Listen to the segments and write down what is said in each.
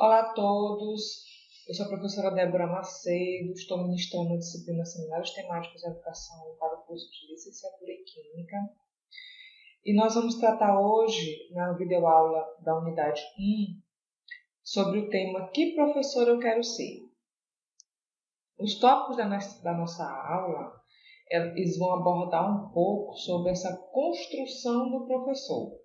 Olá a todos, eu sou a professora Débora Macedo, estou ministrando a disciplina Seminários Temáticos de Educação para o curso de Licenciatura em Química. E nós vamos tratar hoje, na videoaula da unidade 1, sobre o tema Que Professor Eu Quero Ser? Os tópicos da nossa aula, eles vão abordar um pouco sobre essa construção do professor.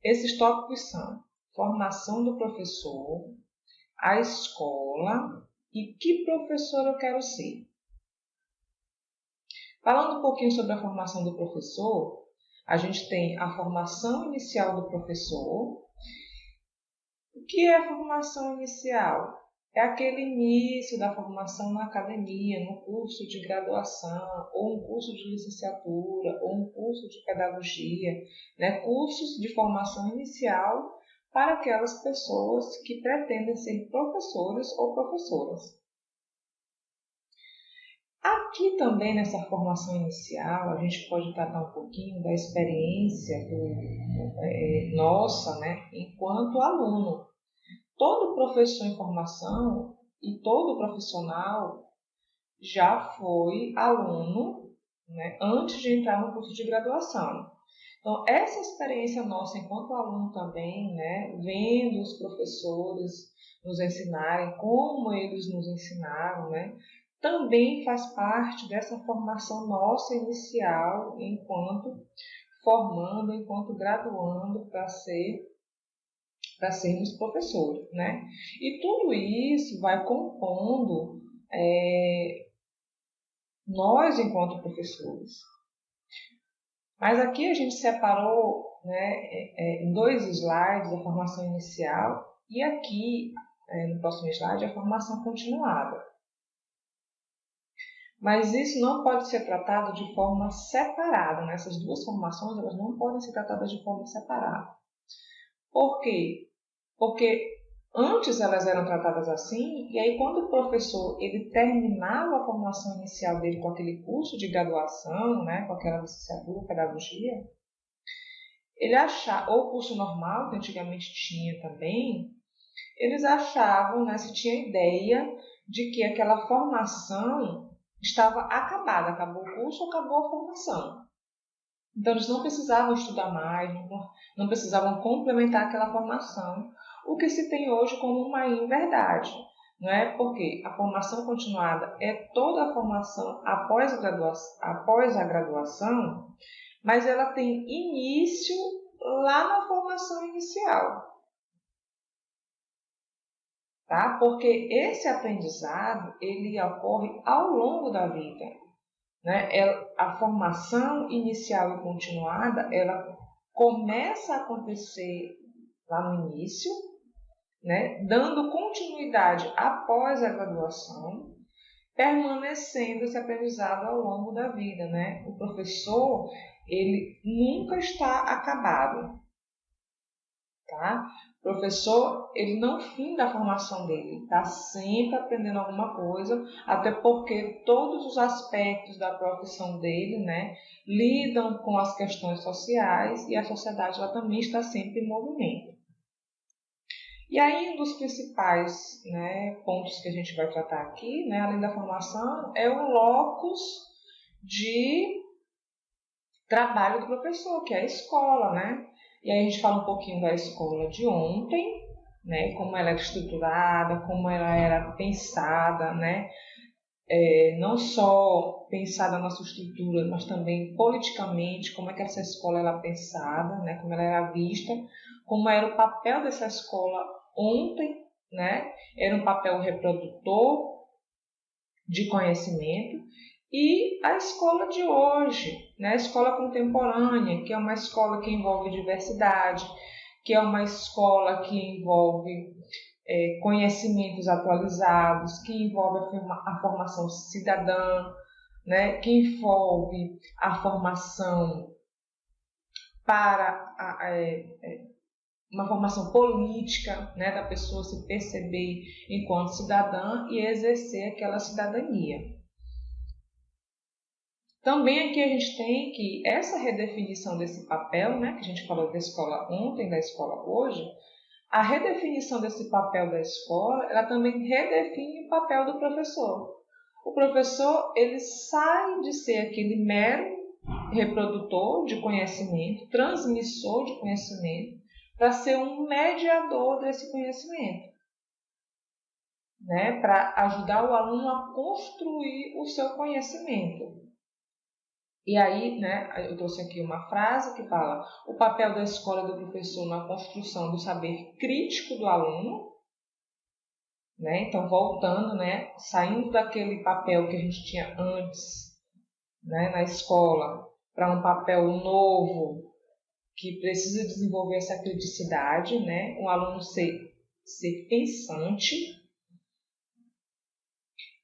Esses tópicos são formação do professor, a escola e que professor eu quero ser. Falando um pouquinho sobre a formação do professor, a gente tem a formação inicial do professor. O que é a formação inicial? É aquele início da formação na academia, no curso de graduação, ou um curso de licenciatura, ou um curso de pedagogia, cursos de formação inicial para aquelas pessoas que pretendem ser professores ou professoras. Aqui também nessa formação inicial, a gente pode tratar um pouquinho da experiência nossa, enquanto aluno. Todo professor em formação e todo profissional já foi aluno, antes de entrar no curso de graduação. Então, essa experiência nossa enquanto aluno também, vendo os professores nos ensinarem, como eles nos ensinaram, também faz parte dessa formação nossa inicial enquanto formando, enquanto graduando para sermos professores, E tudo isso vai compondo nós enquanto professores. Mas aqui a gente separou em 2 slides a formação inicial e aqui, no próximo slide, a formação continuada. Mas isso não pode ser tratado de forma separada. Essas 2 formações elas não podem ser tratadas de forma separada. Por quê? Porque antes elas eram tratadas assim, e aí quando o professor ele terminava a formação inicial dele com aquele curso de graduação, com aquela licenciatura, pedagogia, ele achava, ou curso normal, que antigamente tinha também, eles achavam, se tinha ideia de que aquela formação estava acabada, acabou o curso, acabou a formação. Então eles não precisavam estudar mais, não precisavam complementar aquela formação, o que se tem hoje como uma inverdade, Porque a formação continuada é toda a formação após a graduação, mas ela tem início lá na formação inicial. Tá? Porque esse aprendizado ele ocorre ao longo da vida. A formação inicial e continuada ela começa a acontecer lá no início, dando continuidade após a graduação, permanecendo esse aprendizado ao longo da vida. O professor ele nunca está acabado. Tá? O professor, ele não finda a formação dele, está sempre aprendendo alguma coisa, até porque todos os aspectos da profissão dele, lidam com as questões sociais e a sociedade ela também está sempre em movimento. E aí, um dos principais pontos que a gente vai tratar aqui, além da formação, é o locus de trabalho do professor, que é a escola, E aí a gente fala um pouquinho da escola de ontem, como ela era estruturada, como ela era pensada, não só pensada na sua estrutura, mas também politicamente, como é que essa escola era pensada, como ela era vista, como era o papel dessa escola ontem, Era um papel reprodutor de conhecimento. E a escola de hoje, a escola contemporânea, que é uma escola que envolve diversidade, que é uma escola que envolve conhecimentos atualizados, que envolve a formação cidadã, que envolve a formação para uma formação política, da pessoa se perceber enquanto cidadã e exercer aquela cidadania. Também aqui a gente tem que essa redefinição desse papel, que a gente falou da escola ontem, da escola hoje, A redefinição desse papel da escola, ela também redefine o papel do professor. O professor, ele sai de ser aquele mero reprodutor de conhecimento, transmissor de conhecimento, para ser um mediador desse conhecimento, né? Para ajudar o aluno a construir o seu conhecimento. E aí, né, eu trouxe aqui uma frase que fala: o papel da escola e do professor na construção do saber crítico do aluno, né? Então, voltando, né, saindo daquele papel que a gente tinha antes, né, na escola, para um papel novo que precisa desenvolver essa criticidade, né? Um aluno ser pensante.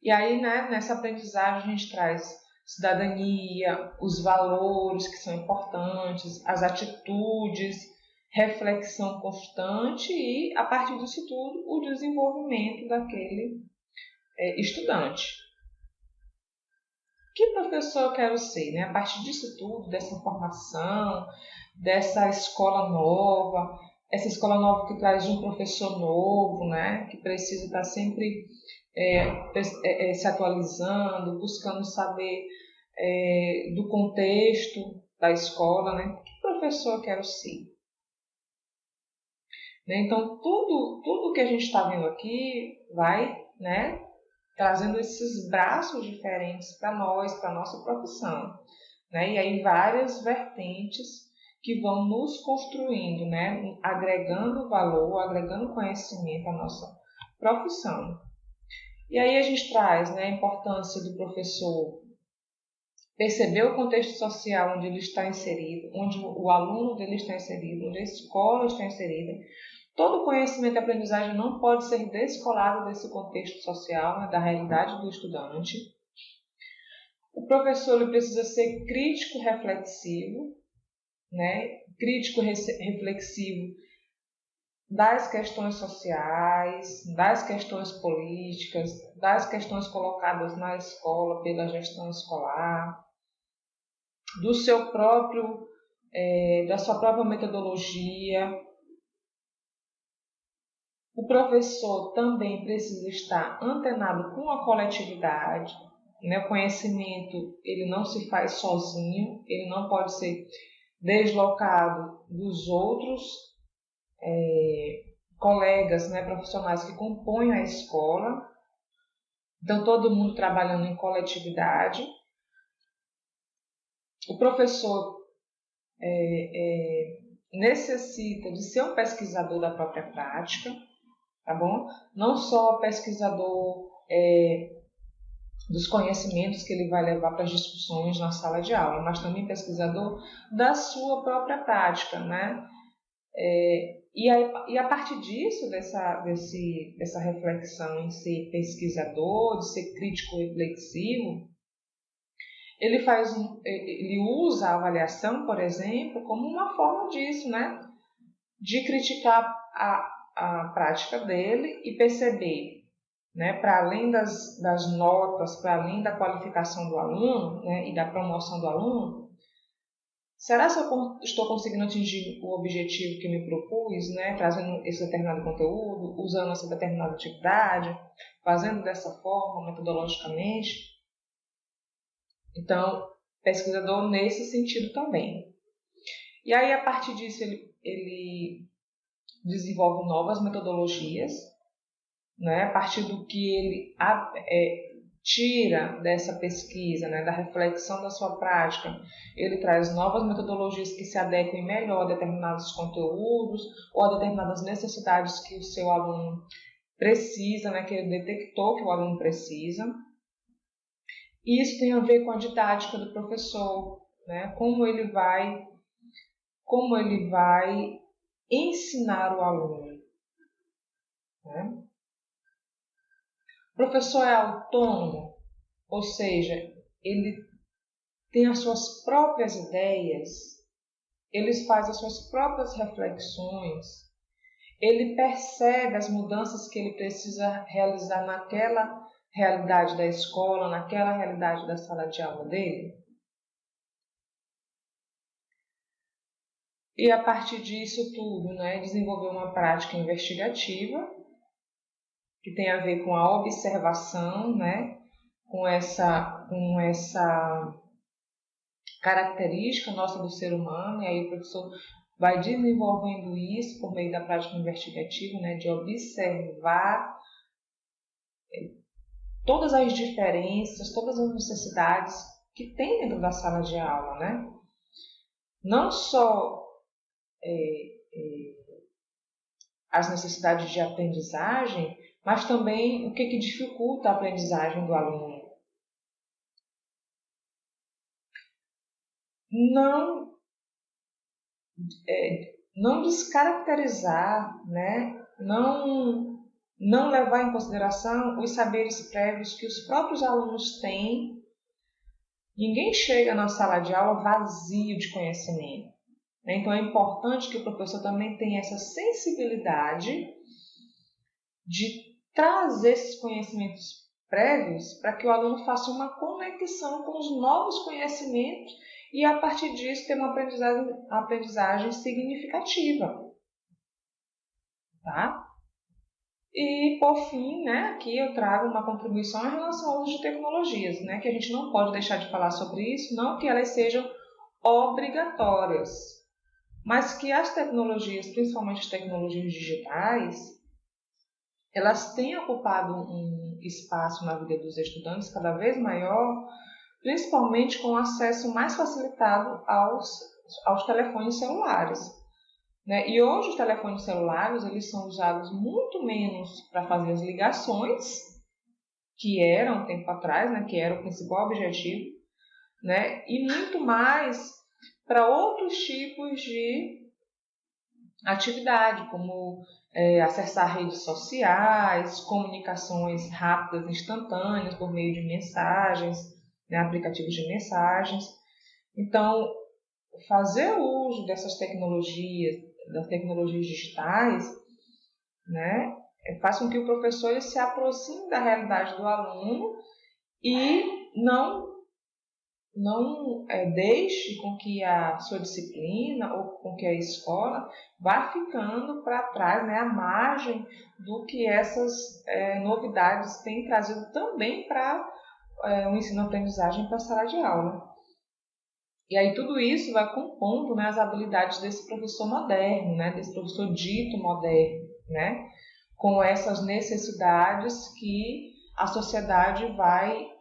E aí, né, nessa aprendizagem a gente traz cidadania, os valores que são importantes, as atitudes, reflexão constante e, a partir disso tudo, o desenvolvimento daquele estudante. Que professor eu quero ser, né? A partir disso tudo, dessa formação, dessa escola nova, essa escola nova que traz um professor novo, né? Que precisa estar sempre se atualizando, buscando saber do contexto da escola, né? Que professor eu quero ser? Né? Então, tudo que a gente está vendo aqui vai, né, trazendo esses braços diferentes para nós, para a nossa profissão. Né? E aí várias vertentes que vão nos construindo, né? Agregando valor, agregando conhecimento à nossa profissão. E aí a gente traz, né, a importância do professor perceber o contexto social onde ele está inserido, onde o aluno dele está inserido, onde a escola está inserida. Todo conhecimento e aprendizagem não pode ser descolado desse contexto social, né, da realidade do estudante. O professor ele precisa ser crítico reflexivo, né? Crítico reflexivo das questões sociais, das questões políticas, das questões colocadas na escola pela gestão escolar, do seu próprio, da sua própria metodologia. O professor também precisa estar antenado com a coletividade, né? O conhecimento ele não se faz sozinho, ele não pode ser deslocado dos outros colegas, né, profissionais que compõem a escola. Então, todo mundo trabalhando em coletividade. O professor necessita de ser um pesquisador da própria prática, tá bom? Não só pesquisador dos conhecimentos que ele vai levar para as discussões na sala de aula, mas também pesquisador da sua própria prática, né? E a partir disso, dessa reflexão em ser pesquisador, de ser crítico reflexivo, ele usa a avaliação, por exemplo, como uma forma disso, né? De criticar a prática dele e perceber, né, para além das notas, para além da qualificação do aluno, né, e da promoção do aluno, será que eu estou conseguindo atingir o objetivo que me propus, né, trazendo esse determinado conteúdo, usando essa determinada atividade, fazendo dessa forma, metodologicamente? Então, pesquisador nesse sentido também. E aí, a partir disso, ele desenvolve novas metodologias, né, a partir do que ele tira dessa pesquisa, né, da reflexão da sua prática, ele traz novas metodologias que se adequem melhor a determinados conteúdos ou a determinadas necessidades que o seu aluno precisa, né, que ele detectou que o aluno precisa. E isso tem a ver com a didática do professor, né, como ele vai ensinar o aluno, né? O professor é autônomo, ou seja, ele tem as suas próprias ideias, ele faz as suas próprias reflexões, ele percebe as mudanças que ele precisa realizar naquela realidade da escola, naquela realidade da sala de aula dele. E a partir disso tudo, né, desenvolver uma prática investigativa que tem a ver com a observação, né, com essa característica nossa do ser humano, e aí o professor vai desenvolvendo isso por meio da prática investigativa, né, de observar todas as diferenças, todas as necessidades que tem dentro da sala de aula, né? Não só as necessidades de aprendizagem, mas também o que dificulta a aprendizagem do aluno. Não descaracterizar, né? Não levar em consideração os saberes prévios que os próprios alunos têm. Ninguém chega na sala de aula vazio de conhecimento. Então é importante que o professor também tenha essa sensibilidade de trazer esses conhecimentos prévios para que o aluno faça uma conexão com os novos conhecimentos e, a partir disso, ter uma aprendizagem significativa. Tá? E, por fim, né, aqui eu trago uma contribuição em relação ao uso de tecnologias, né, que a gente não pode deixar de falar sobre isso, não que elas sejam obrigatórias, mas que as tecnologias, principalmente as tecnologias digitais, elas têm ocupado um espaço na vida dos estudantes cada vez maior, principalmente com o acesso mais facilitado aos telefones celulares. Né? E hoje os telefones celulares eles são usados muito menos para fazer as ligações, que era um tempo atrás, né, que era o principal objetivo, né, e muito mais para outros tipos de atividade, como acessar redes sociais, comunicações rápidas, instantâneas, por meio de mensagens, né, aplicativos de mensagens. Então, fazer o uso dessas tecnologias, das tecnologias digitais, né, faz com que o professor se aproxime da realidade do aluno e não deixe com que a sua disciplina ou com que a escola vá ficando para trás, né, à margem do que essas novidades têm trazido também para o ensino-aprendizagem para a sala de aula. E aí tudo isso vai compondo, né, as habilidades desse professor moderno, né, desse professor dito moderno, né, com essas necessidades que a sociedade vai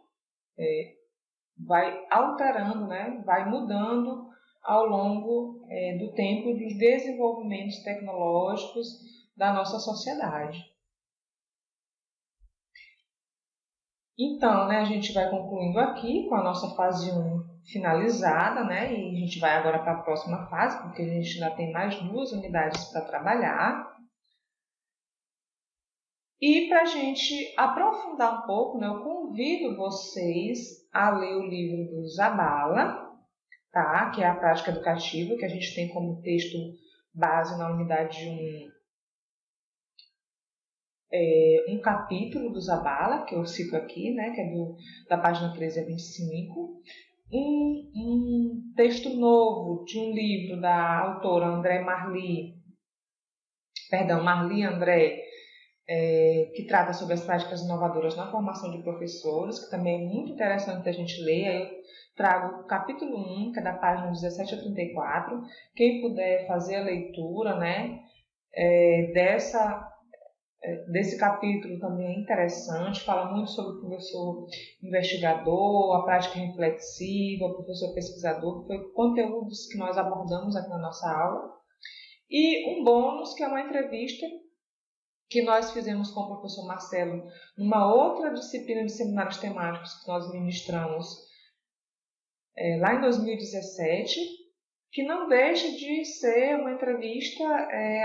alterando, né, vai mudando ao longo do tempo dos desenvolvimentos tecnológicos da nossa sociedade. Então, né, a gente vai concluindo aqui com a nossa fase 1 finalizada, né, e a gente vai agora para a próxima fase, porque a gente ainda tem mais 2 unidades para trabalhar. E para a gente aprofundar um pouco, né, eu convido vocês a ler o livro do Zabala, tá? Que é a prática educativa, que a gente tem como texto base na unidade 1 um capítulo do Zabala, que eu cito aqui, né, que é da página 13 a 25. Um texto novo de um livro da autora Marli André, que trata sobre as práticas inovadoras na formação de professores, que também é muito interessante a gente ler. Aí eu trago o capítulo 1, que é da página 17 a 34. Quem puder fazer a leitura, né, desse capítulo também é interessante, fala muito sobre o professor investigador, a prática reflexiva, o professor pesquisador, que foi conteúdos que nós abordamos aqui na nossa aula. E um bônus, que é uma entrevista que nós fizemos com o professor Marcelo numa outra disciplina de seminários temáticos que nós ministramos lá em 2017, que não deixa de ser uma entrevista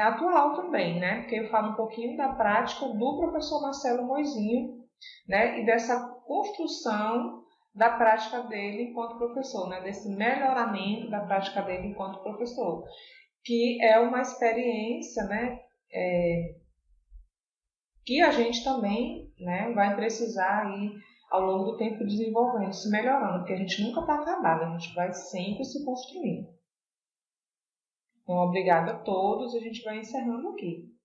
atual também, né? Porque eu falo um pouquinho da prática do professor Marcelo Moizinho, né? E dessa construção da prática dele enquanto professor, né? Desse melhoramento da prática dele enquanto professor, que é uma experiência, né? Que a gente também, né, vai precisar ir ao longo do tempo desenvolvendo, se melhorando, porque a gente nunca está acabado, a gente vai sempre se construindo. Então, obrigada a todos. A gente vai encerrando aqui.